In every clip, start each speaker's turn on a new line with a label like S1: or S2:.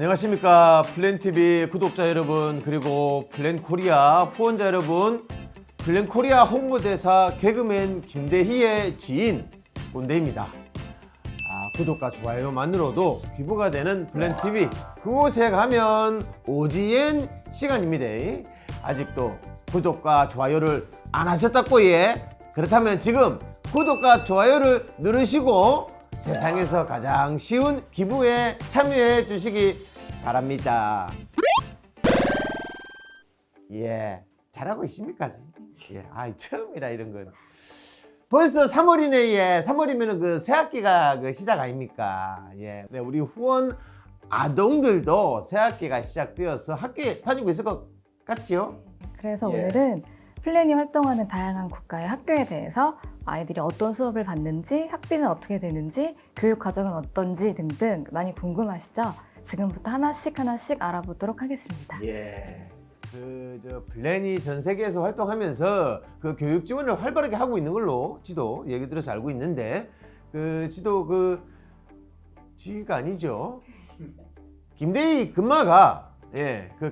S1: 안녕하십니까 플랜TV 구독자 여러분, 그리고 플랜코리아 후원자 여러분. 플랜코리아 홍보대사 개그맨 김대희의 지인 꼰대입니다. 구독과 좋아요만으로도 기부가 되는 플랜TV, 그곳에 가면 오지엔 시간입니다. 아직도 구독과 좋아요를 안 하셨다고 예? 그렇다면 지금 구독과 좋아요를 누르시고 세상에서 가장 쉬운 기부에 참여해 주시기 바랍니다. 예, 잘하고 있습니까? 예, 처음이라 이런 건. 벌써 3월이네. 예, 3월이면은 그 새학기가 그 시작 아닙니까? 예, 네, 우리 후원 아동들도 새학기가 시작되어서 학교에 다니고 있을 것 같죠?
S2: 그래서
S1: 예.
S2: 오늘은 플랜이 활동하는 다양한 국가의 학교에 대해서 아이들이 어떤 수업을 받는지, 학비는 어떻게 되는지, 교육 과정은 어떤지 등등 많이 궁금하시죠? 지금부터 하나씩 알아보도록 하겠습니다.
S1: 예. 플랜이 전 세계에서 활동하면서 그 교육 지원을 활발하게 하고 있는 걸로 지도 얘기 들어서 알고 있는데, 지가 아니죠. 김대희 금마가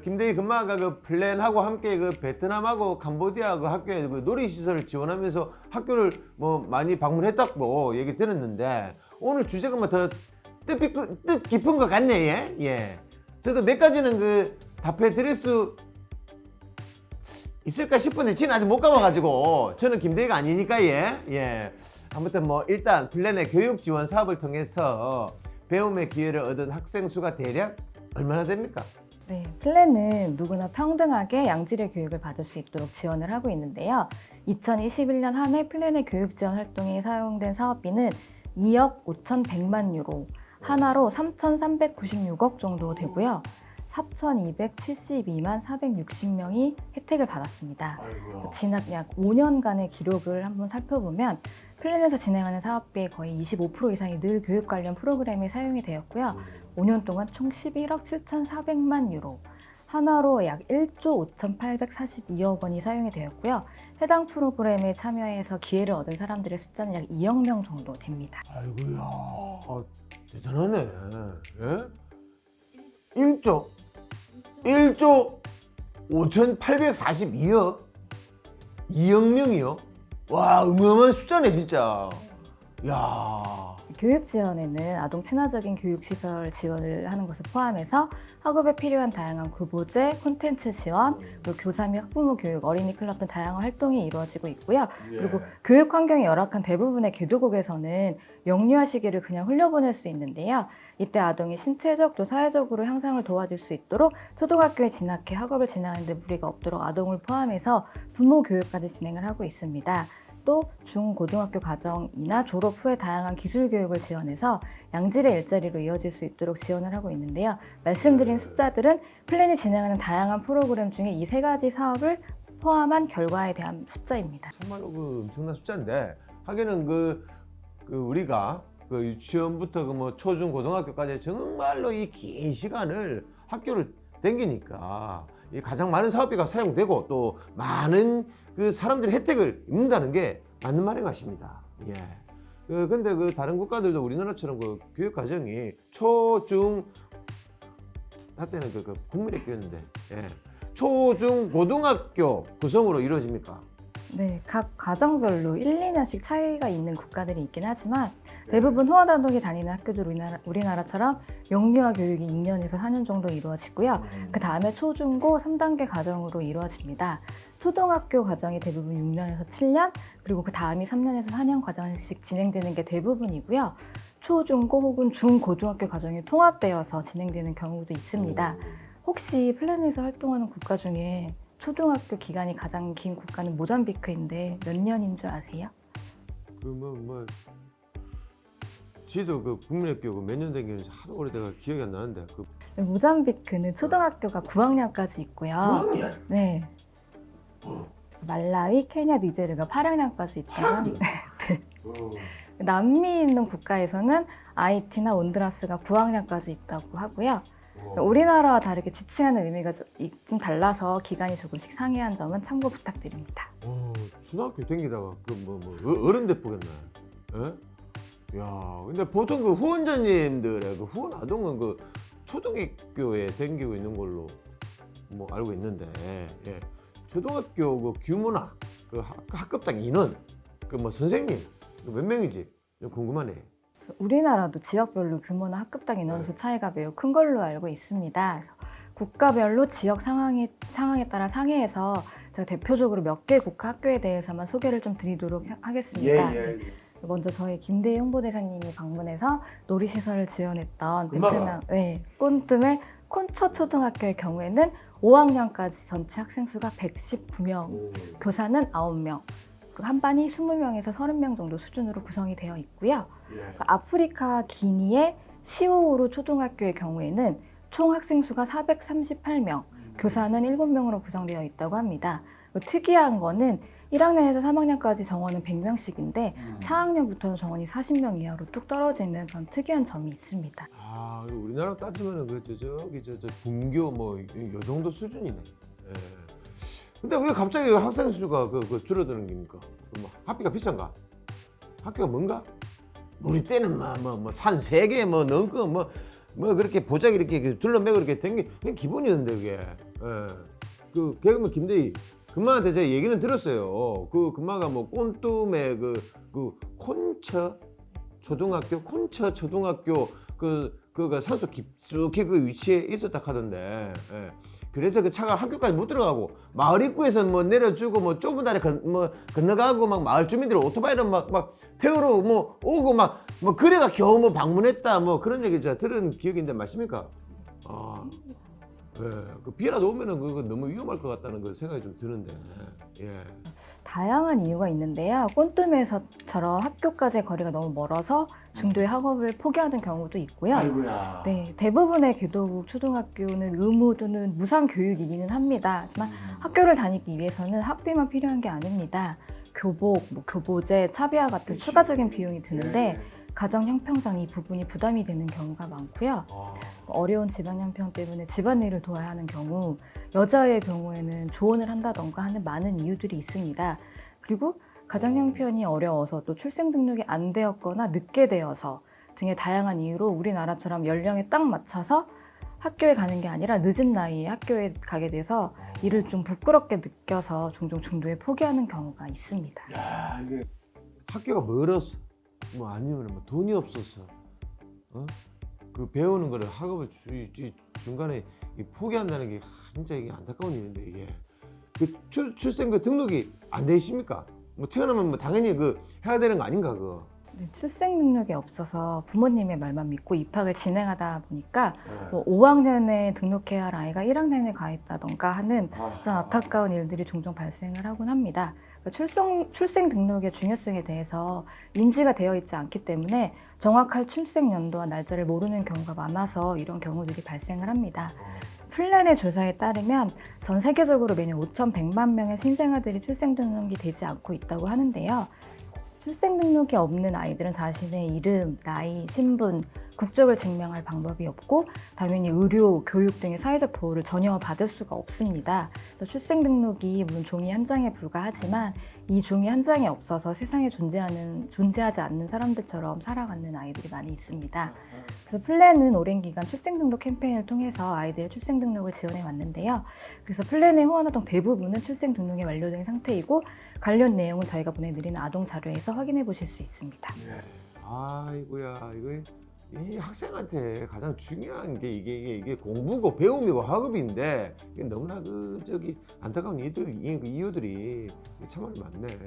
S1: 김대희 금마가 그 플랜하고 함께 그 베트남하고 캄보디아 그 학교에 그 놀이시설을 지원하면서 학교를 뭐 많이 방문했다고 얘기 들었는데, 오늘 주제가 뭐 더 뜻 깊은 것 같네. 예. 저도 몇 가지는 그 답해 드릴 수 있을까 싶은데 지는 아직 못 가봐가지고, 저는 김대희가 아니니까. 예. 아무튼 뭐 일단 플랜의 교육 지원 사업을 통해서 배움의 기회를 얻은 학생 수가 대략 얼마나 됩니까?
S2: 네, 플랜은 누구나 평등하게 양질의 교육을 받을 수 있도록 지원을 하고 있는데요. 2021년 한 해 플랜의 교육 지원 활동에 사용된 사업비는 2억 5,100만 유로, 하나로 3,396억 정도 되고요. 4,272만 460명이 혜택을 받았습니다. 지난 약 5년간의 기록을 한번 살펴보면 플랜에서 진행하는 사업비의 거의 25% 이상이 늘 교육 관련 프로그램에 사용이 되었고요. 5년 동안 총 11억 7,400만 유로, 하나로 약 1조 5,842억 원이 사용이 되었고요. 해당 프로그램에 참여해서 기회를 얻은 사람들의 숫자는 약 2억 명 정도 됩니다.
S1: 아이고야, 대단하네. 예? 1조 5,842억? 2억 명이요? 와, 어마어마한 숫자네 진짜. 야.
S2: 교육 지원에는 아동 친화적인 교육시설 지원을 하는 것을 포함해서 학업에 필요한 다양한 교보제, 콘텐츠 지원, 그리고 교사 및 학부모 교육, 어린이 클럽 등 다양한 활동이 이루어지고 있고요. 그리고 교육 환경이 열악한 대부분의 개도국에서는 영유아 시기를 그냥 흘려보낼 수 있는데요. 이때 아동이 신체적 또 사회적으로 향상을 도와줄 수 있도록 초등학교에 진학해 학업을 진행하는 데 무리가 없도록 아동을 포함해서 부모 교육까지 진행을 하고 있습니다. 또 중, 고등학교 과정이나 졸업 후에 다양한 기술 교육을 지원해서 양질의 일자리로 이어질 수 있도록 지원을 하고 있는데요. 말씀드린 숫자들은 플랜이 진행하는 다양한 프로그램 중에 이 세 가지 사업을 포함한 결과에 대한 숫자입니다.
S1: 정말로 엄청난 숫자인데, 하기는 우리가 유치원부터 뭐 초중 고등학교까지 정말로 이 긴 시간을 학교를 다니니까 가장 많은 사업비가 사용되고 또 많은 사람들이 혜택을 입는다는 게 맞는 말인 것 같습니다. 예. 근데 다른 국가들도 우리나라처럼 교육 과정이 초중, 나 때는 국민학교였는데, 초중 고등학교 구성으로 이루어집니까?
S2: 네, 각 과정별로 1, 2년씩 차이가 있는 국가들이 있긴 하지만 대부분 후원 아동이 다니는 학교들 우리나라처럼 영유아 교육이 2년에서 4년 정도 이루어지고요. 그 다음에 초중고 3단계 과정으로 이루어집니다. 초등학교 과정이 대부분 6년에서 7년, 그리고 그 다음이 3년에서 4년 과정씩 진행되는 게 대부분이고요. 초중고 혹은 중고등학교 과정이 통합되어서 진행되는 경우도 있습니다. 혹시 플랜에서 활동하는 국가 중에 초등학교 기간이 가장 긴 국가는 모잠비크인데 몇 년인 줄 아세요?
S1: 지도 국민학교 몇 년 된 게 하도 오래돼가 기억이 안 나는데.
S2: 모잠비크는 초등학교가 9학년까지 있고요.
S1: 9학년?
S2: 네. 말라위, 케냐, 니제르가 8학년까지 있다고 합니다. 네. 남미에 있는 국가에서는 아이티나 온두라스가 9학년까지 있다고 하고요. 우리나라와 다르게 지칭하는 의미가 좀 달라서 기간이 조금씩 상이한 점은 참고 부탁드립니다.
S1: 초등학교 댕기다가 어른 돼보겠네. 야, 근데 보통 후원자님들의 후원 아동은 초등학교에 다니고 있는 걸로 뭐 알고 있는데, 예. 초등학교 그 규모나 그 학급당 인원, 그 뭐 선생님 몇 명이지? 좀 궁금하네.
S2: 우리나라도 지역별로 규모나 학급당 인원수 차이가 매우 큰 걸로 알고 있습니다. 그래서 국가별로 지역 상황에 따라 상회해서 제가 대표적으로 몇 개 국가 학교에 대해서만 소개를 좀 드리도록 하겠습니다. 먼저 저희 김대희 홍보대사님이 방문해서 놀이시설을 지원했던 베트남 꼰뜸의 콘처 초등학교의 경우에는 5학년까지 전체 학생 수가 119명, 교사는 9명, 한 반이 20명에서 30명 정도 수준으로 구성이 되어 있고요. 아프리카 기니의 시오우루 초등학교의 경우에는 총 학생 수가 438명, 교사는 7명으로 구성되어 있다고 합니다. 특이한 거는 1학년에서 3학년까지 정원은 100명씩인데 4학년부터는 정원이 40명 이하로 뚝 떨어지는 그런 특이한 점이 있습니다.
S1: 아, 우리나라 따지면은 저기 분교 뭐 요 정도 수준이네. 예. 근데 왜 갑자기 학생 수가 줄어드는 겁니까? 뭐 학비가 비싼가? 학교가 뭔가? 우리 때는 산 3개 뭐 넘고 뭐 그렇게 보자기 이렇게 둘러매고 이렇게 된 게 그냥 기본이었는데 그게. 예. 그 개그맨 김대희 금마한테 제가 얘기는 들었어요. 그 금마가 뭐 꼰뜸의 그 콘처 초등학교 그가 산소 깊숙이 그 위치에 있었다 하던데. 예. 그래서 그 차가 학교까지 못 들어가고 마을 입구에서 뭐 내려주고 뭐 좁은 다리 건너가고 막 마을 주민들이 오토바이로 막 태우러 뭐 오고 막 그래가 겨우 뭐 방문했다 뭐 그런 얘기 제가 들은 기억인데 맞습니까? 아, 예, 그 비라도 오면은 그거 너무 위험할 것 같다는 그 생각이 좀 드는데, 예.
S2: 다양한 이유가 있는데요. 꼰뜸에서처럼 학교까지의 거리가 너무 멀어서 중도의 학업을 포기하는 경우도 있고요.
S1: 아이고야.
S2: 네, 대부분의 교도국 초등학교는 의무 또는 무상 교육이기는 합니다. 하지만 학교를 다니기 위해서는 학비만 필요한 게 아닙니다. 교복, 교보제, 차비와 같은 추가적인 비용이 드는데 가정 형편상 이 부분이 부담이 되는 경우가 많고요. 어려운 집안 형편 때문에 집안일을 도와야 하는 경우, 여자의 경우에는 조언을 한다던가 하는 많은 이유들이 있습니다. 그리고 가정 형편이 어려워서 또 출생 등록이 안 되었거나 늦게 되어서 등의 다양한 이유로 우리나라처럼 연령에 딱 맞춰서 학교에 가는 게 아니라 늦은 나이에 학교에 가게 돼서 이를 좀 부끄럽게 느껴서 종종 중도에 포기하는 경우가 있습니다.
S1: 야, 이게 학교가 멀었어. 뭐 아니면 뭐 돈이 없었어. 그 배우는 거를 학업을 중간에 포기한다는 게 진짜 이게 안타까운 일인데 이게 그 출생 그 등록이 안 돼 있습니까? 뭐 태어나면 뭐 당연히 해야 되는 거 아닌가 그거?
S2: 네, 출생 능력이 없어서 부모님의 말만 믿고 입학을 진행하다 보니까 뭐 5학년에 등록해야 할 아이가 1학년에 가 있다던가 하는 그런 안타까운 일들이 종종 발생을 하곤 합니다. 출생 등록의 중요성에 대해서 인지가 되어 있지 않기 때문에 정확한 출생 연도와 날짜를 모르는 경우가 많아서 이런 경우들이 발생을 합니다. 플랜의 조사에 따르면 전 세계적으로 매년 5,100만 명의 신생아들이 출생 등록이 되지 않고 있다고 하는데요. 출생 등록이 없는 아이들은 자신의 이름, 나이, 신분, 국적을 증명할 방법이 없고 당연히 의료, 교육 등의 사회적 보호를 전혀 받을 수가 없습니다. 그래서 출생 등록이 물론 종이 한 장에 불과하지만 이 종이 한 장이 없어서 세상에 존재하지 않는 사람들처럼 살아가는 아이들이 많이 있습니다. 그래서 플랜은 오랜 기간 출생 등록 캠페인을 통해서 아이들의 출생 등록을 지원해 왔는데요. 그래서 플랜의 후원활동 대부분은 출생 등록이 완료된 상태이고 관련 내용은 저희가 보내드리는 아동 자료에서 확인해 보실 수 있습니다.
S1: 아이고야, 이 학생한테 가장 중요한 게 이게 공부고 배움이고 학업인데 이게 너무나 안타까운 이유들이 참 많네.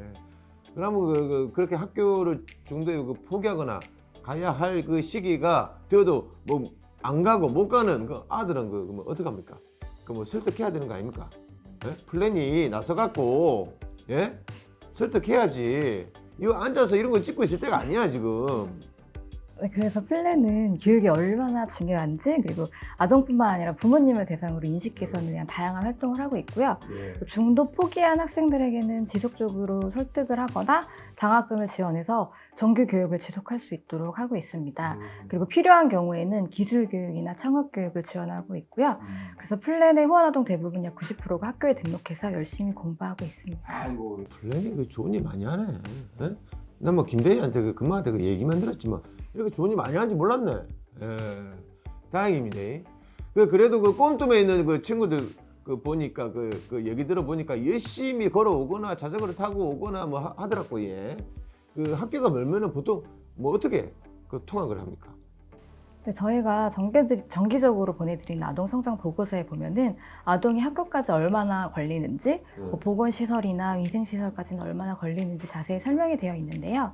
S1: 그러면 그렇게 학교를 중도에 포기하거나 가야 할 그 시기가 되어도 뭐 안 가고 못 가는 그 아들은 뭐 어떻게 합니까? 뭐 설득해야 되는 거 아닙니까? 예? 플랜이 나서 갖고 예? 설득해야지. 이거 앉아서 이런 거 찍고 있을 때가 아니야 지금.
S2: 네, 그래서 플랜은 교육이 얼마나 중요한지 그리고 아동뿐만 아니라 부모님을 대상으로 인식 개선을 위한 다양한 활동을 하고 있고요. 중도 포기한 학생들에게는 지속적으로 설득을 하거나 장학금을 지원해서 정규 교육을 지속할 수 있도록 하고 있습니다. 그리고 필요한 경우에는 기술 교육이나 창업 교육을 지원하고 있고요. 그래서 플랜의 후원아동 대부분 약 90%가 학교에 등록해서 열심히 공부하고 있습니다.
S1: 아이고 플랜이 좋은 일 많이 하네. 예? 난 뭐 김대희한테 금마한테 얘기만 들었지만 이렇게 좋은 일 많이 하는지 몰랐네. 예, 다행입니다. 그래도 그 꼰둠에 있는 그 친구들 그 보니까 그 얘기 들어보니까 열심히 걸어오거나 자전거를 타고 오거나 뭐 하더라고 예. 그 학교가 멀면은 보통 뭐 어떻게 그 통학을 합니까?
S2: 네, 저희가 정기적으로 보내드리는 아동 성장 보고서에 보면은 아동이 학교까지 얼마나 걸리는지, 뭐 보건시설이나 위생시설까지는 얼마나 걸리는지 자세히 설명이 되어 있는데요.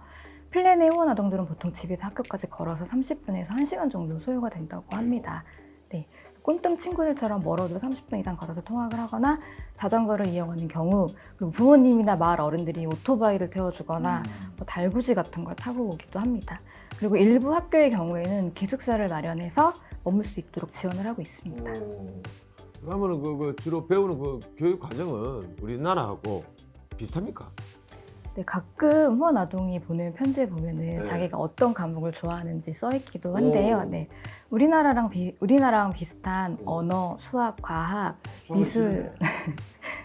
S2: 플랜의 후원 아동들은 보통 집에서 학교까지 걸어서 30분에서 1시간 정도 소요가 된다고 합니다. 네, 꼰뜸 친구들처럼 멀어도 30분 이상 걸어서 통학을 하거나 자전거를 이용하는 경우, 그리고 부모님이나 마을 어른들이 오토바이를 태워주거나 뭐 달구지 같은 걸 타고 오기도 합니다. 그리고 일부 학교의 경우에는 기숙사를 마련해서 머물 수 있도록 지원을 하고 있습니다.
S1: 그러면은 그 주로 배우는 그 교육 과정은 우리나라하고 비슷합니까?
S2: 네, 가끔 후원 아동이 보낸 편지에 보면은 자기가 어떤 과목을 좋아하는지 써있기도 한데요. 네, 우리나라랑 비슷한 언어, 수학, 과학, 미술,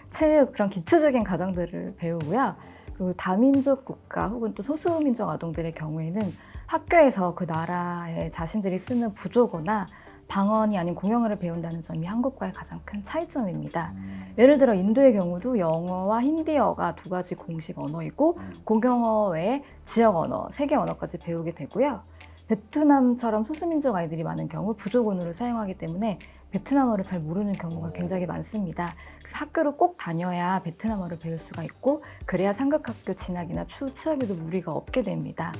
S2: 체육 그런 기초적인 과정들을 배우고요. 그리고 다민족 국가 혹은 또 소수민족 아동들의 경우에는 학교에서 그 나라에 자신들이 쓰는 부조거나 방언이 아닌 공용어를 배운다는 점이 한국과의 가장 큰 차이점입니다. 예를 들어 인도의 경우도 영어와 힌디어가 두 가지 공식 언어이고 공용어 외에 지역 언어, 세계 언어까지 배우게 되고요. 베트남처럼 소수민족 아이들이 많은 경우 부족 언어를 사용하기 때문에 베트남어를 잘 모르는 경우가 굉장히 많습니다. 그래서 학교를 꼭 다녀야 베트남어를 배울 수가 있고 그래야 상급학교 진학이나 취업에도 무리가 없게 됩니다.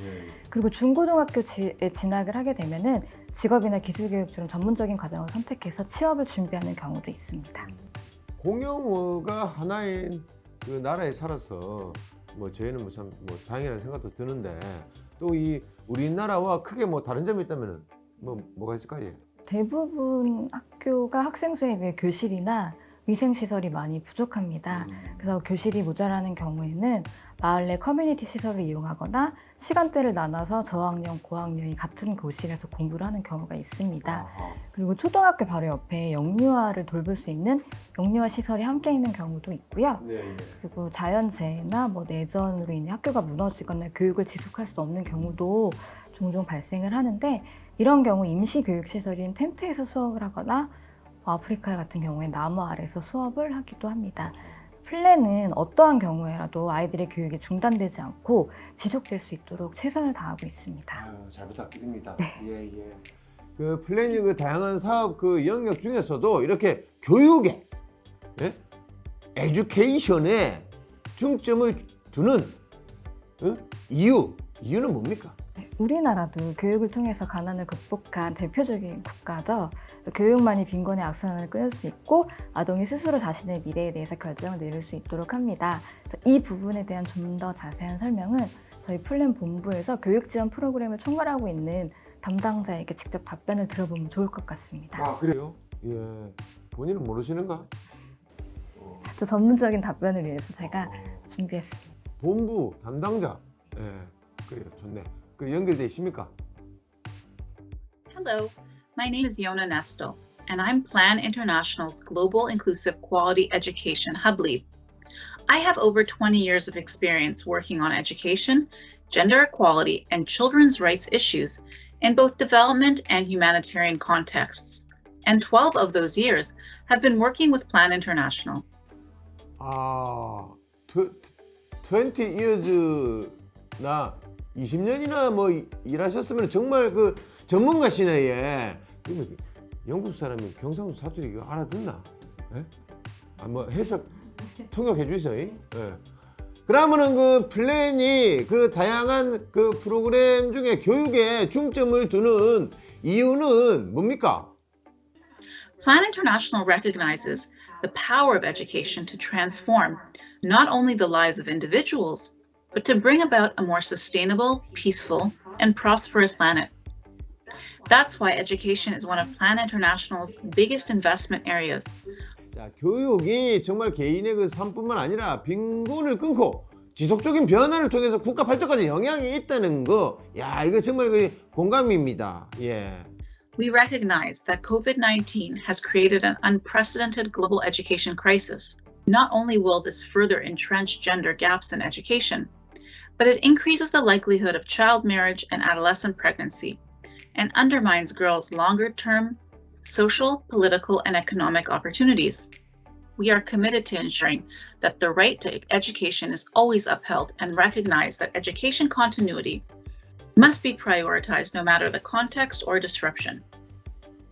S2: 그리고 중고등학교에 진학을 하게 되면은 직업이나 기술교육처럼 전문적인 과정을 선택해서 취업을 준비하는 경우도 있습니다.
S1: 공용어가 하나인 그 나라에 살아서 뭐 저희는 뭐 참 뭐 다행이라는 생각도 드는데 또 이 우리나라와 크게 뭐 다른 점이 있다면은 뭐가 있을까요?
S2: 대부분 학교가 학생 수에 비해 교실이나 위생시설이 많이 부족합니다. 그래서 교실이 모자라는 경우에는 마을 내 커뮤니티 시설을 이용하거나 시간대를 나눠서 저학년, 고학년이 같은 교실에서 공부를 하는 경우가 있습니다. 그리고 초등학교 바로 옆에 영유아를 돌볼 수 있는 영유아 시설이 함께 있는 경우도 있고요. 그리고 자연재해나 뭐 내전으로 인해 학교가 무너지거나 교육을 지속할 수 없는 경우도 종종 발생을 하는데 이런 경우 임시교육시설인 텐트에서 수업을 하거나 아프리카 같은 경우에 나무 아래서 수업을 하기도 합니다. 플랜은 어떠한 경우에라도 아이들의 교육이 중단되지 않고 지속될 수 있도록 최선을 다하고 있습니다.
S1: 잘 부탁드립니다. 네. 예. 그 플랜이 그 다양한 사업 그 영역 중에서도 이렇게 교육에, 예? 에듀케이션에 중점을 두는 이유는 뭡니까?
S2: 우리나라도 교육을 통해서 가난을 극복한 대표적인 국가죠. 교육만이 빈곤의 악순환을 끊을 수 있고 아동이 스스로 자신의 미래에 대해서 결정을 내릴 수 있도록 합니다. 이 부분에 대한 좀 더 자세한 설명은 저희 플랜 본부에서 교육 지원 프로그램을 총괄하고 있는 담당자에게 직접 답변을 들어보면 좋을 것 같습니다.
S1: 아 그래요? 예. 본인은 모르시는가?
S2: 또 전문적인 답변을 위해서 제가 준비했습니다.
S1: 본부 담당자. 예. 그래요. 좋네. 그 연결돼 있습니까?
S3: Hello, my name is Yona Nesto, and I'm Plan International's Global Inclusive Quality Education Hub Lead. I have over 20 years of experience working on education, gender equality, and children's rights issues in both development and humanitarian contexts. And 12 of those years have been working with Plan International.
S1: 20 years나 20년이나 뭐 일하셨으면 정말 그 전문가시네. 예. 영국 사람이 경상도 사투리 이거 알아듣나? 예? 뭐 해석 통역해 주세요. 예. 그러면은 그 플랜이 그 다양한 그 프로그램 중에 교육에 중점을 두는 이유는 뭡니까?
S3: Plan International recognizes the power of education to transform not only the lives of individuals, but to bring about a more sustainable, peaceful, and prosperous planet. That's why education is one of Plan International's biggest investment areas.
S1: 자, 교육이 정말 개인의 그 삶뿐만 아니라 빈곤을 끊고 지속적인 변화를 통해서 국가 발전까지 영향이 있다는 거, 야, 이거 정말 그 공감입니다. 예.
S3: We recognize that COVID-19 has created an unprecedented global education crisis. Not only will this further entrench gender gaps in education, but it increases the likelihood of child marriage and adolescent pregnancy, and undermines girls' longer-term social, political, and economic opportunities. We are committed to ensuring that the right to education is always upheld and recognize that education continuity must be prioritized no matter the context or disruption.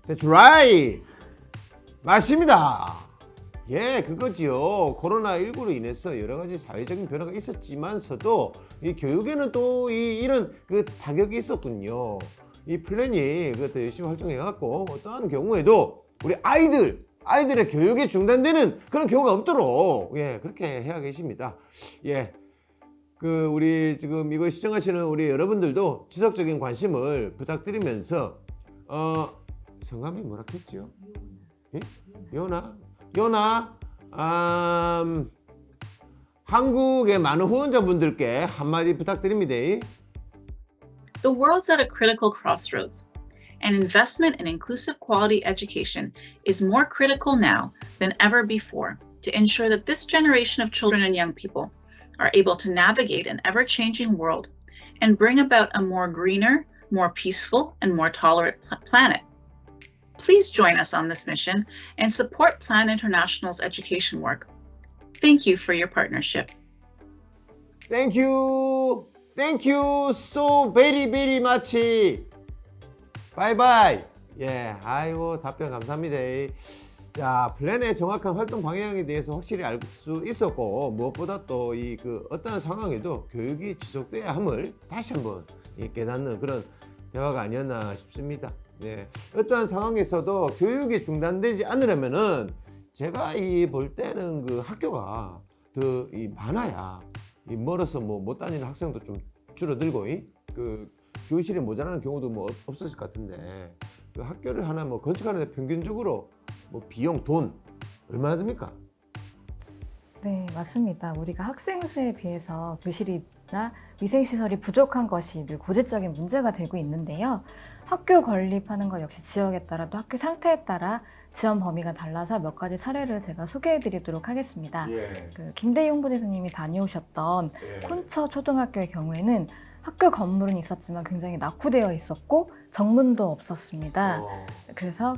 S1: That's right. 맞습니다. 예, 그거지요. 코로나19로 인해서 여러 가지 사회적인 변화가 있었지만서도 이 교육에는 또 이런 그 타격이 있었군요. 이 플랜이 그것도 열심히 활동해갖고 어떠한 경우에도 우리 아이들의 교육이 중단되는 그런 경우가 없도록 예, 그렇게 해야 계십니다. 예. 그 우리 지금 이거 시청하시는 우리 여러분들도 지속적인 관심을 부탁드리면서 성함이 뭐라 했지요? 예? 요나 한국의 많은 후원자분들께 한마디 부탁드립니다.
S3: The world's at a critical crossroads, and investment in inclusive quality education is more critical now than ever before to ensure that this generation of children and young people are able to navigate an ever-changing world and bring about a more greener, more peaceful, and more tolerant planet. Please join us on this mission and support Plan International's education work. Thank you for your partnership.
S1: Thank you so very very much. Bye bye. 예, 아이고 답변 감사합니다. 자, 플랜의 정확한 활동 방향에 대해서 확실히 알 수 있었고 무엇보다 또 이 그 어떠한 상황에도 교육이 지속돼야 함을 다시 한번 깨닫는 그런 대화가 아니었나 싶습니다. 네, 어떠한 상황에서도 교육이 중단되지 않으려면은 제가 볼 때는 그 학교가 더 많아야 멀어서 못 다니는 학생도 좀 줄어들고 그 교실이 모자라는 경우도 없었을 것 같은데 그 학교를 하나 건축하는데 평균적으로 비용 돈 얼마나 듭니까?
S2: 네, 맞습니다. 우리가 학생 수에 비해서 교실이나 위생시설이 부족한 것이 늘 고질적인 문제가 되고 있는데요. 학교 건립하는 것 역시 지역에 따라 또 학교 상태에 따라 지원 범위가 달라서 몇 가지 사례를 제가 소개해-드리도록 하겠습니다.
S1: 예.
S2: 그 김대희 홍보대사님이 다녀오셨던
S1: 예.
S2: 콘처 초등학교의 경우에는 학교 건물은 있었지만 굉장히 낙후되어 있었고 정문도 없었습니다. 그래서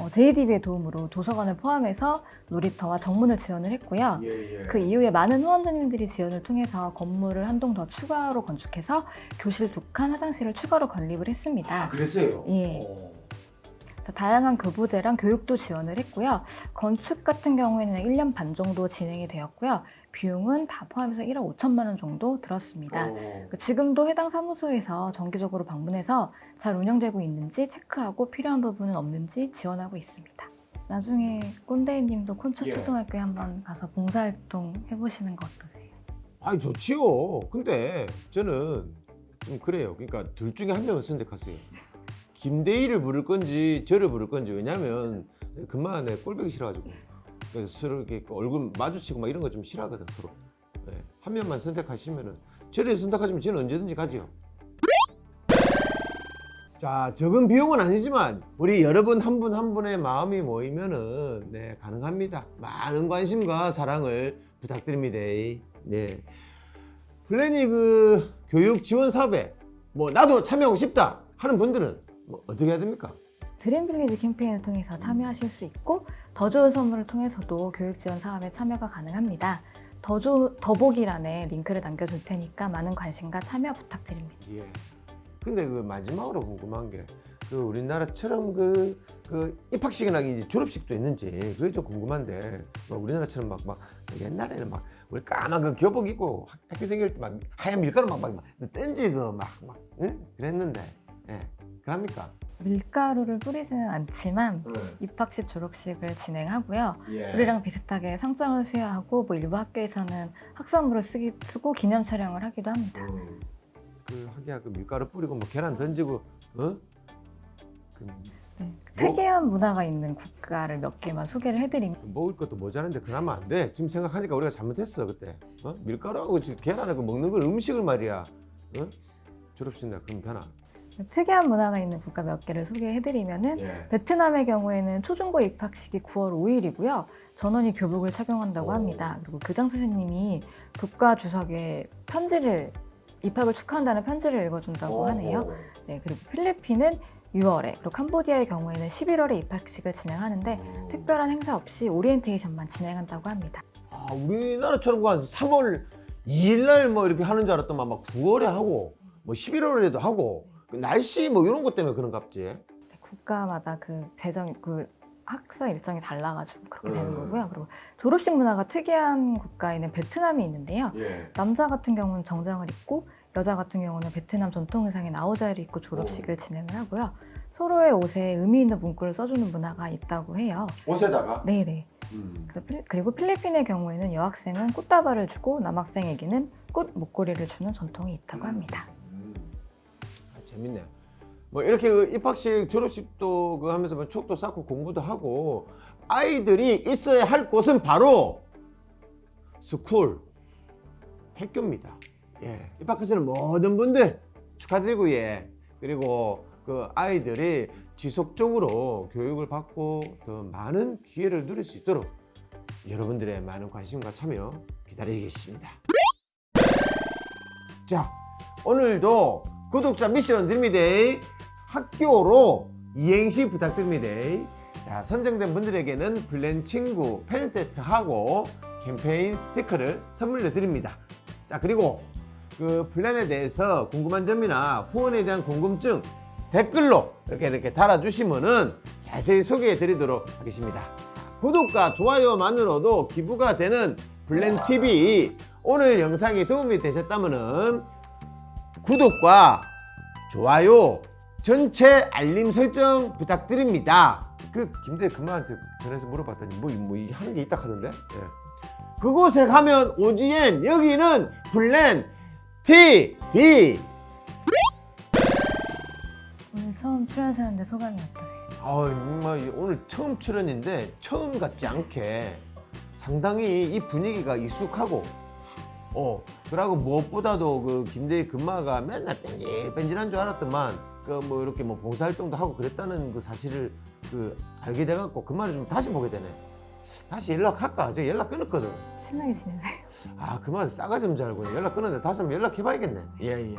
S2: JDB의 도움으로 도서관을 포함해서 놀이터와 정문을 지원을 했고요.
S1: 예.
S2: 그 이후에 많은 후원자님들이 지원을 통해서 건물을 한 동 더 추가로 건축해서 교실 2칸, 화장실을 추가로 건립을 했습니다.
S1: 그랬어요?
S2: 예. 그래서 다양한 교보제랑 교육도 지원을 했고요. 건축 같은 경우에는 1년 반 정도 진행이 되었고요. 비용은 다 포함해서 1억 5천만 원 정도 들었습니다. 지금도 해당 사무소에서 정기적으로 방문해서 잘 운영되고 있는지 체크하고 필요한 부분은 없는지 지원하고 있습니다. 나중에 꼰대이님도 콘처 초등학교에 한번 가서 봉사활동 해보시는 거 어떠세요?
S1: 아니 좋지요. 근데 저는 좀 그래요. 그러니까 둘 중에 한 명을 선택하세요. 김대희를 부를 건지 저를 부를 건지. 왜냐면 그만 꼴보기 싫어가지고 그래서 서로 이렇게 얼굴 마주치고 막 이런 거 좀 싫어하거든 서로. 네. 한 명만 선택하시면은 저를 선택하시면 저는 언제든지 가지요. 자, 적은 비용은 아니지만 우리 여러분 한 분 한 분의 마음이 모이면은 네, 가능합니다. 많은 관심과 사랑을 부탁드립니다. 네. 플래니 그 교육 지원 사업에 나도 참여하고 싶다 하는 분들은 어떻게 해야 됩니까?
S2: 드림빌리지 캠페인을 통해서 참여하실 수 있고 더 좋은 선물을 통해서도 교육 지원 사업에 참여가 가능합니다. 더보기란에 링크를 남겨둘 테니까 많은 관심과 참여 부탁드립니다.
S1: 예. 근데 그 마지막으로 궁금한 게 그 우리나라처럼 그 입학식이나 이제 졸업식도 있는지 그게 좀 궁금한데 우리나라처럼 막 옛날에는 막 우리 까만 그 교복 입고 학교 다닐 때 막 하얀 밀가루 막 던지고 막 응? 그랬는데 예. 그럽니까?
S2: 밀가루를 뿌리지는 않지만 입학식, 졸업식을 진행하고요.
S1: 예.
S2: 우리랑 비슷하게 상장을 수여하고 일부 학교에서는 학사물을 쓰고 기념 촬영을 하기도 합니다.
S1: 그 하기야 그 밀가루 뿌리고 계란 던지고
S2: 네, 특이한 문화가 있는 국가를 몇 개만 소개를 해드리면
S1: 먹을 것도 모자란데 그나마 안 돼. 지금 생각하니까 우리가 잘못했어 그때. 밀가루하고 계란하고 먹는 걸 음식을 말이야. 졸업식 날 그러면 되나?
S2: 특이한 문화가 있는 국가 몇 개를 소개해드리면은 베트남의 경우에는 초중고 입학식이 9월 5일이고요. 전원이 교복을 착용한다고 합니다. 그리고 교장 선생님이 국가 주석에 편지를 입학을 축하한다는 편지를 읽어준다고 하네요. 네, 그리고 필리핀은 6월에, 그리고 캄보디아의 경우에는 11월에 입학식을 진행하는데 특별한 행사 없이 오리엔테이션만 진행한다고 합니다.
S1: 아, 우리나라처럼 한 3월 2일 날 뭐 이렇게 하는 줄 알았더만 막 9월에 하고 뭐 11월에도 하고 날씨 뭐 이런 것 때문에 그런갑지.
S2: 네, 국가마다 그 재정, 그 학사 일정이 달라가지고 그렇게 되는 거고요. 그리고 졸업식 문화가 특이한 국가에는 베트남이 있는데요. 남자 같은 경우는 정장을 입고 여자 같은 경우는 베트남 전통 의상의 나오자를 입고 졸업식을 진행을 하고요. 서로의 옷에 의미 있는 문구를 써주는 문화가 있다고 해요.
S1: 옷에다가?
S2: 네네. 그리고 필리핀의 경우에는 여학생은 꽃다발을 주고 남학생에게는 꽃 목걸이를 주는 전통이 있다고 합니다.
S1: 아, 재밌네. 뭐 이렇게 그 입학식, 졸업식도 그 하면서 뭐 추억도 쌓고 공부도 하고 아이들이 있어야 할 곳은 바로 스쿨, 학교입니다. 예, 입학하시는 모든 분들 축하드리고 예. 그리고 그 아이들이 지속적으로 교육을 받고 더 많은 기회를 누릴 수 있도록 여러분들의 많은 관심과 참여 기다리겠습니다. 자, 오늘도 구독자 미션 드립니다. 학교로 이행시 부탁드립니다. 자, 선정된 분들에게는 플랜 친구 펜 세트하고 캠페인 스티커를 선물로 드립니다. 자, 그리고 그 플랜에 대해서 궁금한 점이나 후원에 대한 궁금증 댓글로 이렇게 달아주시면은 자세히 소개해 드리도록 하겠습니다. 구독과 좋아요만으로도 기부가 되는 플랜TV, 오늘 영상이 도움이 되셨다면은 구독과 좋아요, 전체 알림 설정 부탁드립니다. 그 김대 금마한테 전해서 물어봤더니 뭐 이게 하는 게 있다 하던데. 예. 그곳에 가면 오지엔, 여기는 플랜 TV.
S2: 오늘 처음 출연하셨는데 소감이 어떠세요?
S1: 정말 오늘 처음 출연인데 처음 같지 않게 상당히 이 분위기가 익숙하고 그러고 무엇보다도 그 김대희 금마가 맨날 뺀질뺀질한 줄 알았더만 그 뭐 이렇게 뭐 봉사활동도 하고 그랬다는 그 사실을 그 알게 돼갖고 금마를 좀 다시 보게 되네. 다시 연락할까? 제가 연락 끊었거든.
S2: 신나게 지내세요.
S1: 그만 싸가지 좀 잘 알고 연락 끊었는데 다시 한번 연락해봐야겠네. 예.